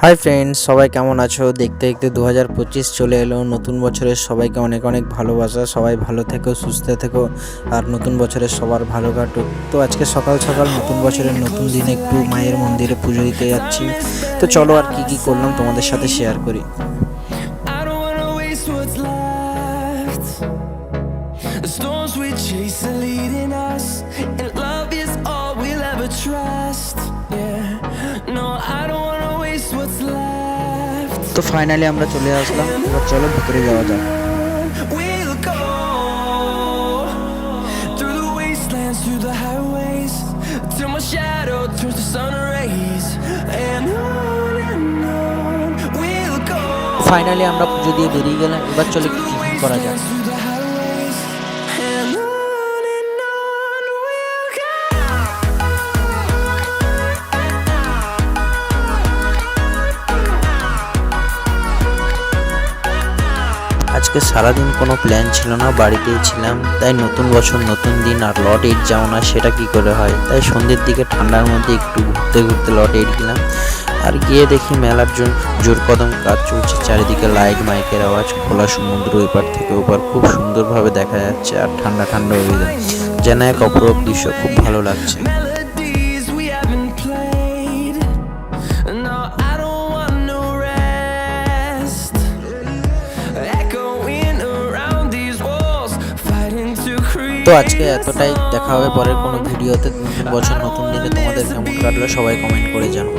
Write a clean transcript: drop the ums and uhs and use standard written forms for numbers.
Hi friends, সবাই কেমন আছো? দেখতে দেখতে 2025 চলে এলো। নতুন বছরের সবাইকে অনেক অনেক ভালোবাসা। সবাই ভালো থেকো, সুস্থ থেকো, আর নতুন বছরের সবার ভালো কাটুক। তো আজকে সকাল সকাল নতুন বছরের নতুন দিনে একটু মায়ের মন্দিরে পুজো দিতে যাচ্ছি। তো চলো আর কি কি করলাম তোমাদের সাথে শেয়ার করি। I don't wanna waste what's left. The storms we chase are leading us, and love is all we'll ever trust. Yeah, no, I don't wanna waste what's left. তো ফাইনালি আমরা চলে আসলাম, এবার চলো ভিতরে যাওয়া যাক। We'll go through the wastelands, through the highways, till my shadow turns to sun rays, and on we'll go. Finally আমরা পুজো দিয়ে বেরিয়ে গেলাম, এবার চলো একটু টিফিন করা যাক। Through the highways, and on we'll go. আজকে সারাদিন কোনো প্ল্যান ছিল না, বাড়িতেই ছিলাম। তাই নতুন বছর নতুন দিন আর লট 8 যাও না, সেটা কি করে হয়। তাই সন্ধ্যের দিকে ঠান্ডার মধ্যে একটু ঘুরতে ঘুরতে লট 8 গেলাম। আর গিয়ে দেখি মেলার জোর কদম কাজ চলছে। চারিদিকে লাইট, মাইকের আওয়াজ, খোলা সমুদ্র, এপার থেকে ওপার খুব সুন্দরভাবে দেখা যাচ্ছে। আর ঠান্ডা ঠান্ডা ওয়েদার, যেন এক অপরূপ দৃশ্য, খুব ভালো লাগছে। Melodies we haven't played. No, I don't want no rest. Echoing around these walls, fighting to create. তো আজকে এতটাই, দেখা হবে পরের কোনো ভিডিওতে। নতুন বছর নতুন দিনে তোমাদের কেমন কাটলো সবাই কমেন্ট করে জানাও।